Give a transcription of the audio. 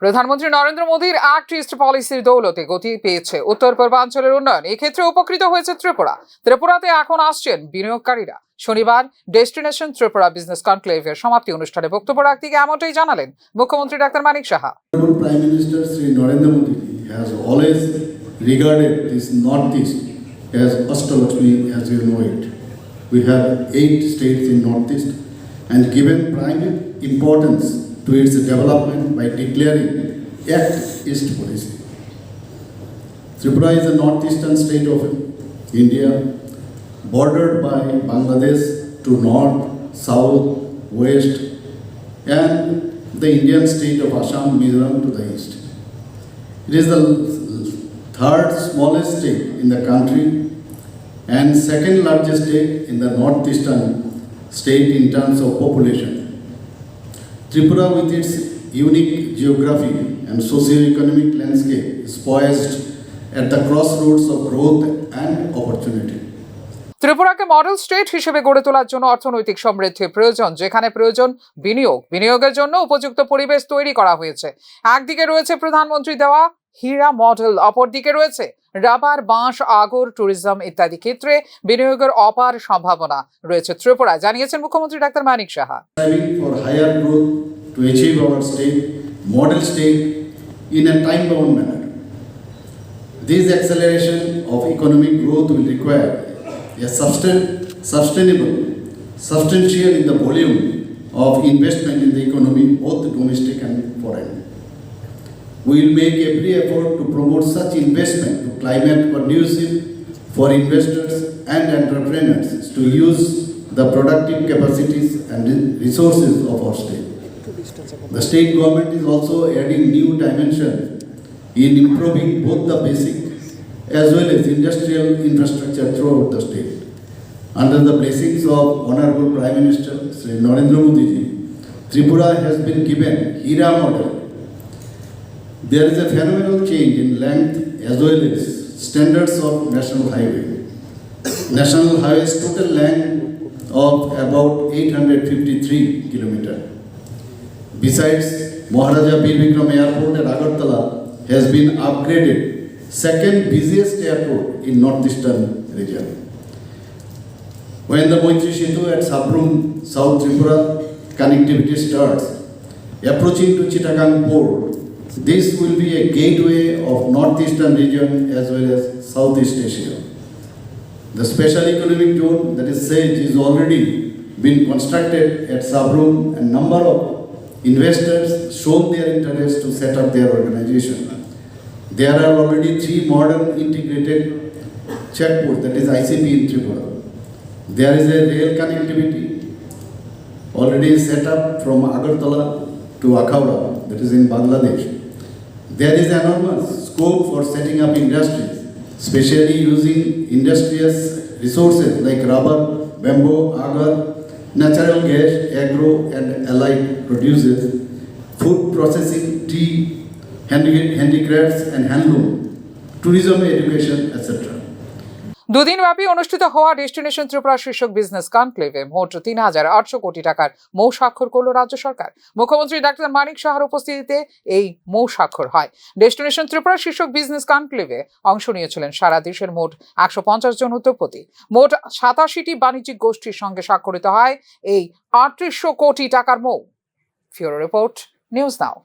প্রধানমন্ত্রী নরেন্দ্র মোদীর act east পলিসির দৌলতে গতি পেয়েছে উত্তর পূর্বাঞ্চলের উন্নয়ন। এক্ষেত্রে উপকৃত হয়েছে ত্রিপুরাতে এখন আসছেন বিনিয়োগকারীরা। শনিবার ডেস্টিনেশন ত্রিপুরা বিজনেস কনক্লেভের সমাপ্তি অনুষ্ঠানে বক্তব্য রাখতে গিয়ে এমনটাই জানালেন মুখ্যমন্ত্রী doctor Manik Saha. Prime Minister Sri Narendra Modi has always regarded this Northeast as Ashtalakshmi as you know it. We have 8 states in Northeast and given prime importance to its development by declaring Act East policy. Tripura is a northeastern state of India, bordered by Bangladesh to north, south, west, and the Indian state of Assam, Mizoram to the east. It is the third smallest state in the country and second largest state in the northeastern state in terms of population. Tripura, with its unique geography and socio-economic landscape, is poised at the crossroads of growth and opportunity. ত্রিপুরাকে model state হিসেবে গড়ে তোলার জন্য অর্থনৈতিক সমৃদ্ধির প্রয়োজন, যেখানে প্রয়োজন বিনিয়োগের জন্য উপযুক্ত পরিবেশ তৈরি করা হয়েছে। একদিকে রয়েছে প্রধানমন্ত্রী দেওয়া হীরা মডেল, অপরদিকে রয়েছে রাবার, বাঁশ, আগর, ট্যুরিজম ইত্যাদি ক্ষেত্রে বিনিয়োগের অপার সম্ভাবনা রয়েছে ত্রিপুরা, জানিয়েছেন মুখ্যমন্ত্রী doctor Manik Saha. For higher growth to achieve our state model state in a time-bound manner. This acceleration of economic growth will require a substantial in the volume of investment in the economy, both domestic and foreign. We will make every effort to promote such investment to climate conducive for investors and entrepreneurs to use the productive capacities and resources of our state. The state government is also adding new dimension in improving both the basic as well as industrial infrastructure throughout the state. Under the blessings of Honorable Prime Minister Sri Narendra Modi ji, Tripura has been given Hira model. There is a phenomenal change in length as well as standards of national highway. National highway's total length of about 853 kilometers. Besides, Maharaja Bir Vikram Airport at Agartala has been upgraded, second busiest airport in northeastern region. When the Moitri Setu at Sabrum, South Tripura connectivity starts, approaching to Chittagong port, this will be a gateway of northeastern region as well as Southeast Asia. The special economic zone, that is SAGE, is already been constructed at Sabrum, and number of investors shown their interest to set up their organization. There are already 3 modern integrated checkpoints, that is ICP in Tripura. There is a rail connectivity already set up from Agartala to Akhauda, that is in Bangladesh. There is enormous scope for setting up industries, especially using industrious resources like rubber, bamboo, agar, natural gas, agro and allied produces, food processing, tea, handicrafts and handloom, tourism, education, etc. দুদিন ব্যাপী অনুষ্ঠিত হওয়া destination Tripura শীর্ষক business কনক্লেভে মোট ৩,৮০০ কোটি টাকার মৌ স্বাক্ষর করল রাজ্য সরকার। মুখ্যমন্ত্রী ডাক্তার মানিক সাহার উপস্থিতিতে এই মৌ স্বাক্ষর হয়। ডেস্টিনেশন ত্রিপুরা শীর্ষক বিজনেস কনক্লেভে অংশ নিয়েছিলেন সারা দেশের মোট ১৫০ জন উদ্যোগপতি। মোট ৮৭টি বাণিজ্যিক গোষ্ঠীর সঙ্গে স্বাক্ষরিত হয় এই ৩৮০০ কোটি টাকার মৌ। ফিউরো রিপোর্ট, নিউজ নাও।